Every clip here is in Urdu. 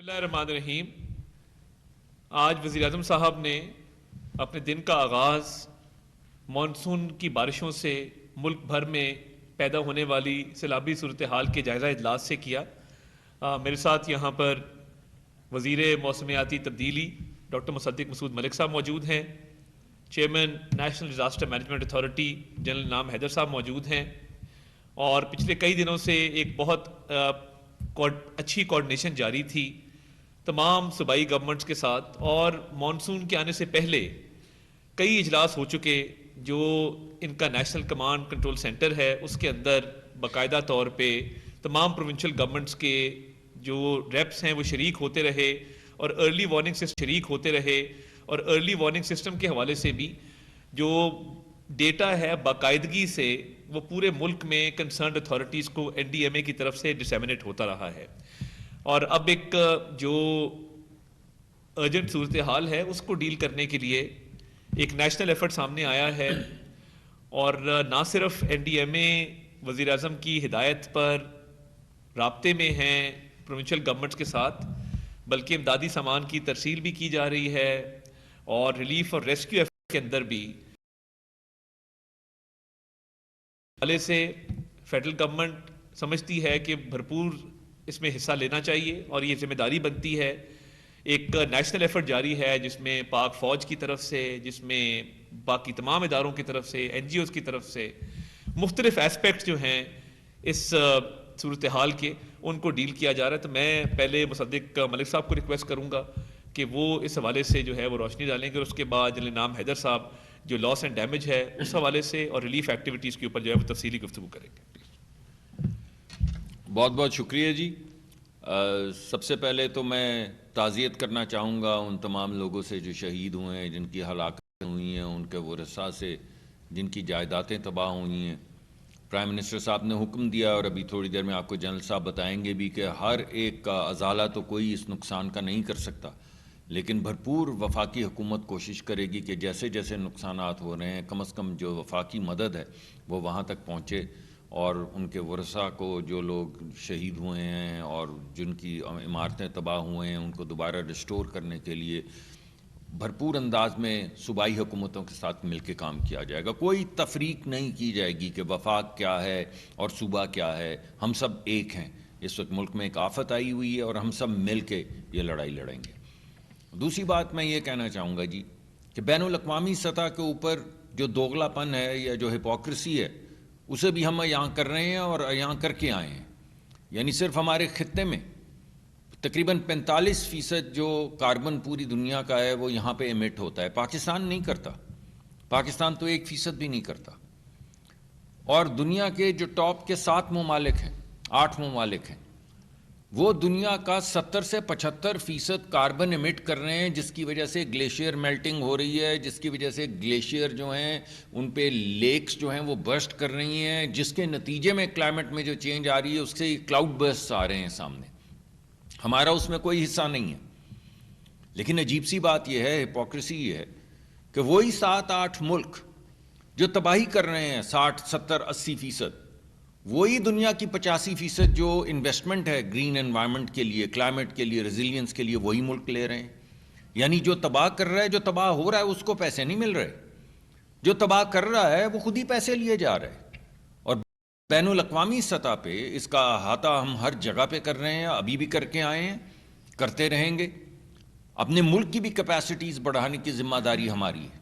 اللہ الرحمن الرحیم۔ آج وزیر اعظم صاحب نے اپنے دن کا آغاز مانسون کی بارشوں سے ملک بھر میں پیدا ہونے والی سیلابی صورتحال کے جائزہ اجلاس سے کیا۔ میرے ساتھ یہاں پر وزیر موسمیاتی تبدیلی ڈاکٹر مصدق مسعود ملک صاحب موجود ہیں، chairman national disaster management authority general نام حیدر صاحب موجود ہیں، اور پچھلے کئی دنوں سے ایک بہت اچھی کوارڈینیشن جاری تھی تمام صوبائی گورنمنٹس کے ساتھ، اور مانسون کے آنے سے پہلے کئی اجلاس ہو چکے جو ان کا نیشنل کمانڈ کنٹرول سینٹر ہے اس کے اندر باقاعدہ طور پہ تمام پروونشل گورنمنٹس کے جو ریپس ہیں وہ شریک ہوتے رہے اور ارلی وارننگ سے شریک ہوتے رہے، اور ارلی وارننگ سسٹم کے حوالے سے بھی جو ڈیٹا ہے باقاعدگی سے وہ پورے ملک میں کنسرنڈ اتھارٹیز کو این ڈی ایم اے کی طرف سے ڈسیمنیٹ ہوتا رہا ہے۔ اور اب ایک جو ارجنٹ صورتحال ہے اس کو ڈیل کرنے کے لیے ایک نیشنل ایفرٹ سامنے آیا ہے، اور نہ صرف این ڈی ایم اے وزیر اعظم کی ہدایت پر رابطے میں ہیں پروونشل گورنمنٹس کے ساتھ، بلکہ امدادی سامان کی ترسیل بھی کی جا رہی ہے، اور ریلیف اور ریسکیو ایفرٹ کے اندر بھی حوالے سے فیڈرل گورنمنٹ سمجھتی ہے کہ بھرپور اس میں حصہ لینا چاہیے اور یہ ذمہ داری بنتی ہے۔ ایک نیشنل ایفرٹ جاری ہے جس میں پاک فوج کی طرف سے، جس میں باقی تمام اداروں کی طرف سے، این جی اوز کی طرف سے مختلف ایسپیکٹس جو ہیں اس صورتحال کے ان کو ڈیل کیا جا رہا ہے۔ تو میں پہلے مصدق ملک صاحب کو ریکویسٹ کروں گا کہ وہ اس حوالے سے جو ہے وہ روشنی ڈالیں گے، اور اس کے بعد جنرل نام حیدر صاحب جو لاس اینڈ ڈیمیج ہے اس حوالے سے اور ریلیف ایکٹیویٹیز کے اوپر جو ہے وہ تفصیلی گفتگو کریں گے۔ بہت بہت شکریہ جی۔ سب سے پہلے تو میں تعزیت کرنا چاہوں گا ان تمام لوگوں سے جو شہید ہوئے ہیں، جن کی ہلاکتیں ہوئی ہیں، ان کے ورثاء سے جن کی جائیدادیں تباہ ہوئی ہیں۔ پرائم منسٹر صاحب نے حکم دیا، اور ابھی تھوڑی دیر میں آپ کو جنرل صاحب بتائیں گے بھی، کہ ہر ایک کا ازالہ تو کوئی اس نقصان کا نہیں کر سکتا، لیکن بھرپور وفاقی حکومت کوشش کرے گی کہ جیسے جیسے نقصانات ہو رہے ہیں کم از کم جو وفاقی مدد ہے وہ وہاں تک پہنچے، اور ان کے ورثاء کو جو لوگ شہید ہوئے ہیں اور جن کی عمارتیں تباہ ہوئے ہیں ان کو دوبارہ ریسٹور کرنے کے لیے بھرپور انداز میں صوبائی حکومتوں کے ساتھ مل کے کام کیا جائے گا۔ کوئی تفریق نہیں کی جائے گی کہ وفاق کیا ہے اور صوبہ کیا ہے، ہم سب ایک ہیں۔ اس وقت ملک میں ایک آفت آئی ہوئی ہے اور ہم سب مل کے یہ لڑائی لڑیں گے۔ دوسری بات میں یہ کہنا چاہوں گا جی کہ بین الاقوامی سطح کے اوپر جو دوغلا پن ہے یا جو ہپوکریسی ہے اسے بھی ہم یہاں کر رہے ہیں اور یہاں کر کے آئے ہیں۔ یعنی صرف ہمارے خطے میں تقریباً 45% جو کاربن پوری دنیا کا ہے وہ یہاں پہ ایمٹ ہوتا ہے، پاکستان نہیں کرتا، پاکستان تو 1% بھی نہیں کرتا۔ اور دنیا کے جو ٹاپ کے 7 ممالک ہیں، 8 ممالک ہیں، وہ دنیا کا 70 سے 75% کاربن ایمٹ کر رہے ہیں، جس کی وجہ سے گلیشیئر میلٹنگ ہو رہی ہے، جس کی وجہ سے گلیشیئر جو ہیں ان پہ لیکس جو ہیں وہ برسٹ کر رہی ہیں، جس کے نتیجے میں کلائمیٹ میں جو چینج آ رہی ہے اس سے کلاؤڈ برسٹ آ رہے ہیں سامنے۔ ہمارا اس میں کوئی حصہ نہیں ہے۔ لیکن عجیب سی بات یہ ہے، ہپوکریسی یہ ہے کہ وہی 7-8 ملک جو تباہی کر رہے ہیں 60, 70, 80%، وہی دنیا کی 85% جو انویسٹمنٹ ہے گرین انوائرمنٹ کے لیے، کلائمیٹ کے لیے، ریزیلینس کے لیے، وہی ملک لے رہے ہیں۔ یعنی جو تباہ کر رہا ہے، جو تباہ ہو رہا ہے اس کو پیسے نہیں مل رہے، جو تباہ کر رہا ہے وہ خود ہی پیسے لیے جا رہے ہیں۔ اور بین الاقوامی سطح پہ اس کا احاطہ ہم ہر جگہ پہ کر رہے ہیں، ابھی بھی کر کے آئے ہیں، کرتے رہیں گے۔ اپنے ملک کی بھی کیپیسٹیز بڑھانے کی ذمہ داری ہماری ہے،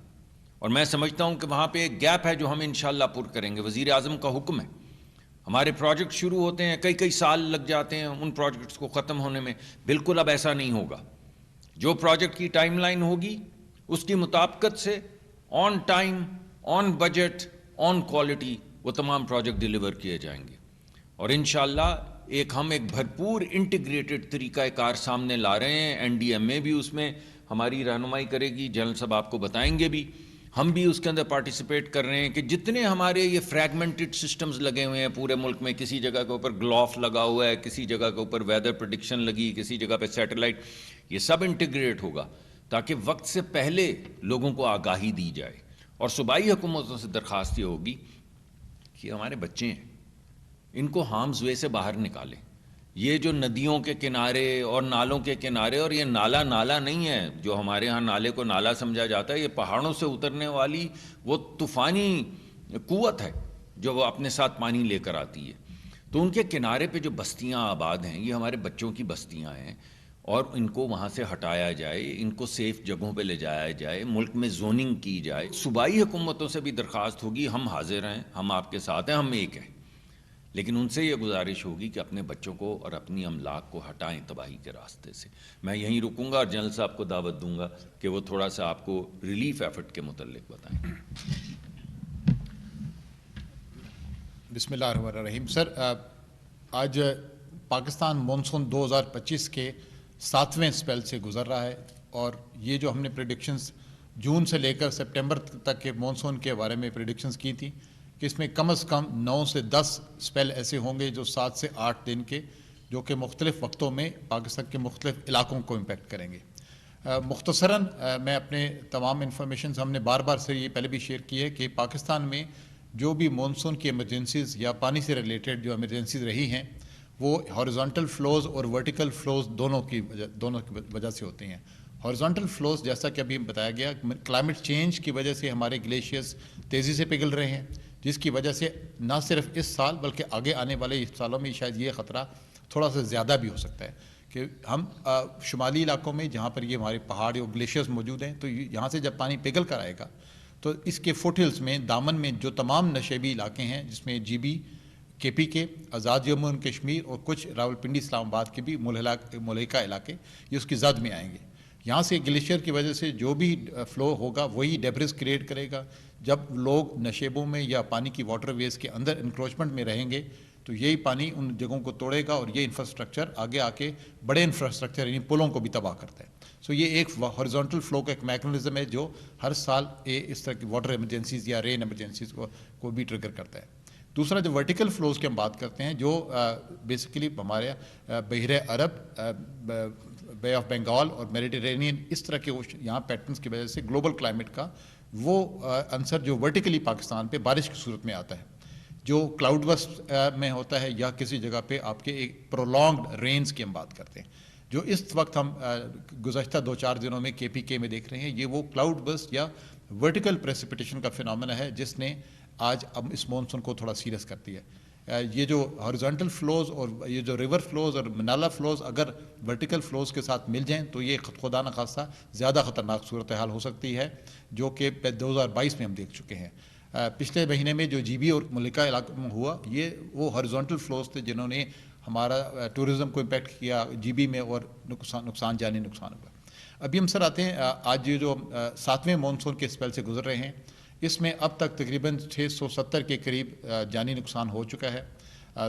اور میں سمجھتا ہوں کہ وہاں پہ ایک گیپ ہے جو ہم انشاءاللہ پر کریں گے۔ وزیر اعظم کا حکم ہے، ہمارے پروجیکٹ شروع ہوتے ہیں، کئی سال لگ جاتے ہیں ان پروجیکٹس کو ختم ہونے میں۔ بالکل اب ایسا نہیں ہوگا۔ جو پروجیکٹ کی ٹائم لائن ہوگی اس کی مطابقت سے on time, on budget, on quality وہ تمام پروجیکٹ ڈیلیور کیے جائیں گے، اور انشاءاللہ ہم ایک بھرپور انٹیگریٹڈ طریقہ کار سامنے لا رہے ہیں۔ این ڈی ایم اے بھی اس میں ہماری رہنمائی کرے گی، جنرل صاحب آپ کو بتائیں گے بھی، ہم بھی اس کے اندر پارٹیسپیٹ کر رہے ہیں کہ جتنے ہمارے یہ فریگمنٹڈ سسٹمز لگے ہوئے ہیں پورے ملک میں، کسی جگہ کے اوپر گلوف لگا ہوا ہے، کسی جگہ کے اوپر ویدر پریڈکشن لگی، کسی جگہ پہ سیٹلائٹ، یہ سب انٹیگریٹ ہوگا تاکہ وقت سے پہلے لوگوں کو آگاہی دی جائے۔ اور صوبائی حکومتوں سے درخواست یہ ہوگی کہ ہمارے بچے ہیں ان کو ہارمز وے سے باہر نکالیں۔ یہ جو ندیوں کے کنارے اور نالوں کے کنارے، اور یہ نالا نہیں ہے جو ہمارے ہاں نالے کو نالا سمجھا جاتا ہے، یہ پہاڑوں سے اترنے والی وہ طوفانی قوت ہے جو وہ اپنے ساتھ پانی لے کر آتی ہے. تو ان کے کنارے پہ جو بستیاں آباد ہیں یہ ہمارے بچوں کی بستیاں ہیں، اور ان کو وہاں سے ہٹایا جائے، ان کو سیف جگہوں پہ لے جایا جائے، ملک میں زوننگ کی جائے. صوبائی حکومتوں سے بھی درخواست ہوگی، ہم حاضر ہیں، ہم آپ کے ساتھ ہیں، ہم ایک ہیں، لیکن ان سے یہ گزارش ہوگی کہ اپنے بچوں کو اور اپنی املاک کو ہٹائیں تباہی کے راستے سے. میں یہیں رکوں گا اور جنرل صاحب کو دعوت دوں گا کہ وہ تھوڑا سا آپ کو ریلیف ایفرٹ کے متعلق بتائیں. بسم اللہ الرحمن الرحیم. سر، آج پاکستان مونسون 2025 کے 7ویں اسپیل سے گزر رہا ہے، اور یہ جو ہم نے پریڈکشنز جون سے لے کر سپٹمبر تک کے مونسون کے بارے میں پریڈکشنز کی تھیں کہ اس میں کم از کم 9 سے 10 اسپیل ایسے ہوں گے جو 7 سے 8 دن کے، جو کہ مختلف وقتوں میں پاکستان کے مختلف علاقوں کو امپیکٹ کریں گے. مختصراً میں اپنے تمام انفارمیشنز ہم نے بار بار سے یہ پہلے بھی شیئر کی ہے کہ پاکستان میں جو بھی مونسون کی ایمرجنسیز یا پانی سے ریلیٹڈ جو ایمرجنسیز رہی ہیں وہ ہارزونٹل فلوز اور ورٹیکل فلوز دونوں کی وجہ سے ہوتی ہیں. ہارزونٹل فلوز جیسا کہ ابھی بتایا گیا، کلائمیٹ چینج کی وجہ سے ہمارے گلیشیئرز تیزی سے پگھل رہے ہیں، جس کی وجہ سے نہ صرف اس سال بلکہ آگے آنے والے سالوں میں شاید یہ خطرہ تھوڑا سا زیادہ بھی ہو سکتا ہے کہ ہم شمالی علاقوں میں جہاں پر یہ ہمارے پہاڑ اور گلیشیئرز موجود ہیں، تو یہاں سے جب پانی پگھل کر آئے گا تو اس کے فٹ ہلز میں، دامن میں جو تمام نشیبی علاقے ہیں، جس میں جی بی، کے پی کے، آزاد جموں اینڈ کشمیر اور کچھ راولپنڈی اسلام آباد کے بھی ملحقہ علاقے، یہ اس کی زد میں آئیں گے. یہاں سے گلیشیئر کی وجہ سے جو بھی فلو ہوگا وہی ڈیبرز کریٹ کرے گا. جب لوگ نشیبوں میں یا پانی کی واٹر ویز کے اندر انکروچمنٹ میں رہیں گے تو یہی پانی ان جگہوں کو توڑے گا، اور یہ انفراسٹرکچر آگے آ کے بڑے انفراسٹرکچر یعنی پلوں کو بھی تباہ کرتا ہے. سو یہ ایک ہارزونٹل فلو کا ایک میکنزم ہے جو ہر سال اس طرح کی واٹر ایمرجنسیز یا رین ایمرجنسیز کو بھی ٹریگر کرتا ہے. دوسرا جو ورٹیکل فلوز کی ہم بات کرتے ہیں، جو بیسیکلی ہمارے بحیرہ عرب، بے آف بنگال اور میڈیٹرینین، اس طرح کے یہاں پیٹرنس کی وجہ سے گلوبل کلائمیٹ کا وہ عنصر جو ورٹیکلی پاکستان پہ بارش کی صورت میں آتا ہے، جو کلاؤڈ بسٹ میں ہوتا ہے یا کسی جگہ پہ آپ کے ایک پرولونگڈ رینز کی ہم بات کرتے ہیں، جو اس وقت ہم گزشتہ 2-4 دنوں میں کے پی کے میں دیکھ رہے ہیں. یہ وہ کلاؤڈ بسٹ یا ورٹیکل پریسپیٹیشن کا فینومینا ہے جس نے آج اب اس مونسون کو تھوڑا سیریس کر دیا ہے. یہ جو ہارزونٹل فلوز اور یہ جو ریور فلوز اور نالا فلوز اگر ورٹیکل فلوز کے ساتھ مل جائیں تو یہ خدا نخواستہ زیادہ خطرناک صورتحال ہو سکتی ہے، جو کہ 2022 میں ہم دیکھ چکے ہیں. پچھلے مہینے میں جو جی بی اور ملکہ علاقوں میں ہوا، یہ وہ ہارزونٹل فلوز تھے جنہوں نے ہمارا ٹورزم کو امپیکٹ کیا جی بی میں، اور نقصان جانی نقصان ہوا. ابھی ہم سر آتے ہیں آج یہ جو 7ویں مونسون کے اسپیل سے گزر رہے ہیں، اس میں اب تک تقریباً 670 کے قریب جانی نقصان ہو چکا ہے.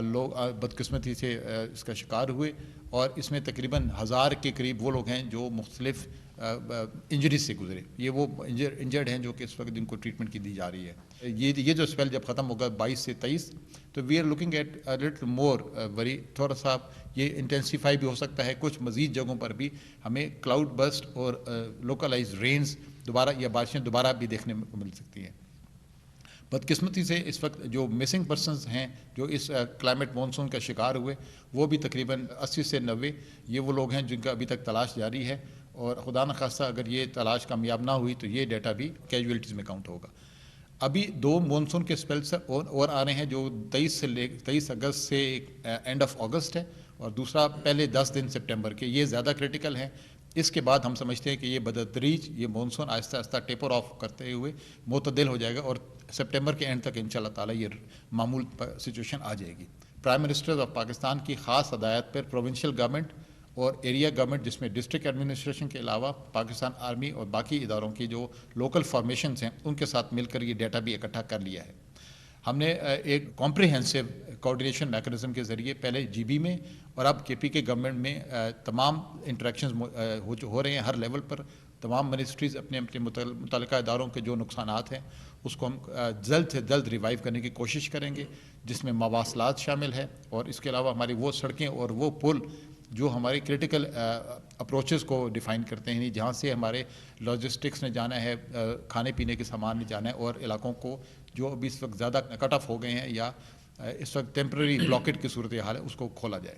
لوگ بدقسمتی سے اس کا شکار ہوئے، اور اس میں تقریباً 1000 کے قریب وہ لوگ ہیں جو مختلف انجریز سے گزرے. یہ وہ انجرڈ ہیں جو کہ اس وقت ان کو ٹریٹمنٹ کی دی جا رہی ہے. یہ جو اسپیل جب ختم ہوگا 22 سے 23، تو we are looking at little more very, تھوڑا سا یہ انٹینسیفائی بھی ہو سکتا ہے. کچھ مزید جگہوں پر بھی ہمیں کلاؤڈ بسٹ اور لوکلائز رینز دوبارہ یا بارشیں دوبارہ بھی دیکھنے کو مل سکتی ہیں. بدقسمتی سے اس وقت جو مسنگ پرسنز ہیں جو اس کلائمیٹ مونسون کا شکار ہوئے، وہ بھی تقریباً 80 سے 90 یہ وہ لوگ ہیں جن کا ابھی تک تلاش جاری ہے، اور خدا نخواستہ اگر یہ تلاش کامیاب نہ ہوئی تو یہ ڈیٹا بھی کیجویلٹیز میں کاؤنٹ ہوگا. ابھی 2 مونسون کے اسپیلس اور آ رہے ہیں، جو 23 اگست سے اینڈ آف اگست ہے، اور دوسرا پہلے 10 دن سپٹمبر کے. یہ زیادہ کریٹیکل ہیں. اس کے بعد ہم سمجھتے ہیں کہ یہ بتدریج یہ مونسون آہستہ آہستہ ٹیپر آف کرتے ہوئے معتدل ہو جائے گا، اور سپٹمبر کے اینڈ تک انشاءاللہ تعالی یہ معمول سچویشن آ جائے گی. پرائم منسٹر آف پاکستان کی خاص ہدایت پر پروونشل گورنمنٹ اور ایریا گورنمنٹ، جس میں ڈسٹرکٹ ایڈمنسٹریشن کے علاوہ پاکستان آرمی اور باقی اداروں کی جو لوکل فارمیشنز ہیں ان کے ساتھ مل کر یہ ڈیٹا بھی اکٹھا کر لیا ہے. ہم نے ایک کمپریہنسو کوآرڈینیشن میکنزم کے ذریعے پہلے جی بی میں اور اب کے پی کے گورنمنٹ میں تمام انٹریکشنز ہو رہے ہیں ہر لیول پر. تمام منسٹریز اپنے متعلقہ اداروں کے جو نقصانات ہیں اس کو ہم جلد سے جلد ریوائیو کرنے کی کوشش کریں گے، جس میں مواصلات شامل ہے، اور اس کے علاوہ ہماری وہ سڑکیں اور وہ پل جو ہماری کریٹیکل اپروچز کو ڈیفائن کرتے ہیں، جہاں سے ہمارے لاجسٹکس نے جانا ہے، کھانے پینے کے سامان نے جانا ہے، اور علاقوں کو جو ابھی اس وقت زیادہ کٹ آف ہو گئے ہیں یا اس وقت ٹیمپرری بلاکٹ کی صورتحال ہے اس کو کھولا جائے.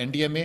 NDMA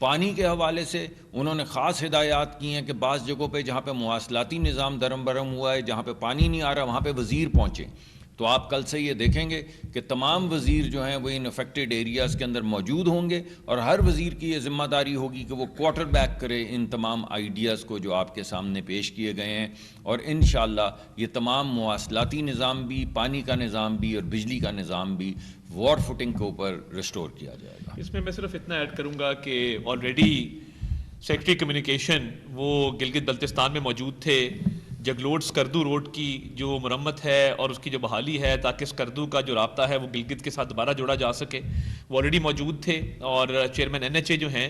پانی کے حوالے سے انہوں نے خاص ہدایات کی ہیں کہ بعض جگہوں پہ جہاں پہ مواصلاتی نظام درم برم ہوا ہے، جہاں پہ پانی نہیں آ رہا، وہاں پہ وزیر پہنچیں. تو آپ کل سے یہ دیکھیں گے کہ تمام وزیر جو ہیں وہ ان افیکٹڈ ایریاز کے اندر موجود ہوں گے، اور ہر وزیر کی یہ ذمہ داری ہوگی کہ وہ کوارٹر بیک کرے ان تمام آئیڈیاز کو جو آپ کے سامنے پیش کیے گئے ہیں، اور انشاءاللہ یہ تمام مواصلاتی نظام بھی، پانی کا نظام بھی اور بجلی کا نظام بھی وار فوٹنگ کے اوپر ریسٹور کیا جائے گا. اس میں صرف اتنا ایڈ کروں گا کہ آلریڈی سیکرٹری کمیونیکیشن وہ گلگت بلتستان میں موجود تھے. جگلوٹ سکردو روڈ کی جو مرمت ہے اور اس کی جو بحالی ہے تاکہ سکردو کا جو رابطہ ہے وہ گلگت کے ساتھ دوبارہ جوڑا جا سکے، وہ آلریڈی موجود تھے. اور چیئرمین NHA جو ہیں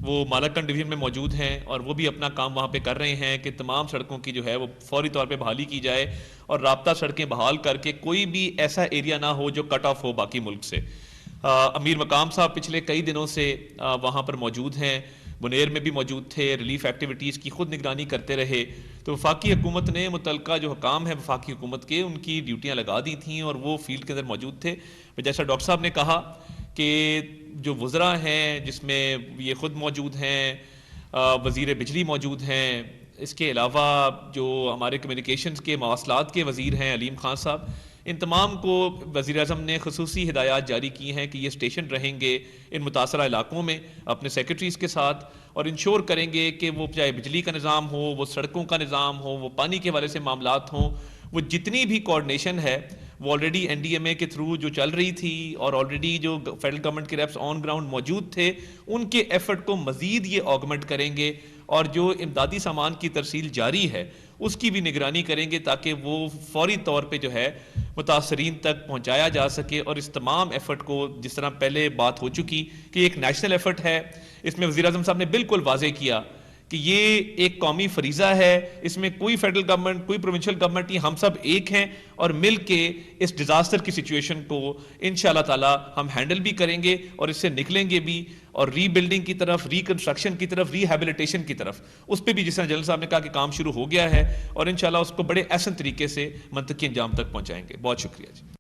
وہ مالاکنڈ ڈویژن میں موجود ہیں، اور وہ بھی اپنا کام وہاں پہ کر رہے ہیں کہ تمام سڑکوں کی جو ہے وہ فوری طور پہ بحالی کی جائے اور رابطہ سڑکیں بحال کر کے کوئی بھی ایسا ایریا نہ ہو جو کٹ آف ہو باقی ملک سے. امیر مقام صاحب پچھلے کئی دنوں سے وہاں پر موجود ہیں، بنیر میں بھی موجود تھے، ریلیف ایکٹیویٹیز کی خود نگرانی کرتے رہے. تو وفاقی حکومت نے متعلقہ جو حکام ہے وفاقی حکومت کے، ان کی ڈیوٹیاں لگا دی تھیں اور وہ فیلڈ کے اندر موجود تھے. جیسا ڈاکٹر صاحب نے کہا کہ جو وزراء ہیں جس میں یہ خود موجود ہیں، وزیر بجلی موجود ہیں، اس کے علاوہ جو ہمارے کمیونیکیشنز کے مواصلات کے وزیر ہیں علیم خان صاحب، ان تمام کو وزیر اعظم نے خصوصی ہدایات جاری کی ہیں کہ یہ اسٹیشن رہیں گے ان متاثرہ علاقوں میں اپنے سیکرٹریز کے ساتھ، اور انشور کریں گے کہ وہ چاہے بجلی کا نظام ہو، وہ سڑکوں کا نظام ہو، وہ پانی کے حوالے سے معاملات ہوں، وہ جتنی بھی کوآرڈینیشن ہے وہ آلریڈی NDMA کے تھرو جو چل رہی تھی اور آلریڈی جو فیڈرل گورنمنٹ کے ریپس آن گراؤنڈ موجود تھے، ان کے ایفرٹ کو مزید یہ آگمنٹ کریں گے، اور جو امدادی سامان کی ترسیل جاری ہے اس کی بھی نگرانی کریں گے تاکہ وہ فوری طور پہ جو ہے متاثرین تک پہنچایا جا سکے. اور اس تمام ایفرٹ کو، جس طرح پہلے بات ہو چکی کہ ایک نیشنل ایفرٹ ہے، اس میں وزیر اعظم صاحب نے بالکل واضح کیا کہ یہ ایک قومی فریضہ ہے، اس میں کوئی فیڈرل گورنمنٹ، کوئی پروونشل گورنمنٹ نہیں، ہم سب ایک ہیں، اور مل کے اس ڈیزاسٹر کی سچویشن کو انشاءاللہ تعالی ہم ہینڈل بھی کریں گے اور اس سے نکلیں گے بھی، اور ری بلڈنگ کی طرف، ری کنسٹرکشن کی طرف، ری ہیبلیٹیشن کی طرف، اس پہ بھی جس طرح جنرل صاحب نے کہا کہ کام شروع ہو گیا ہے، اور انشاءاللہ اس کو بڑے احسن طریقے سے منطقی انجام تک پہنچائیں گے. بہت شکریہ جی.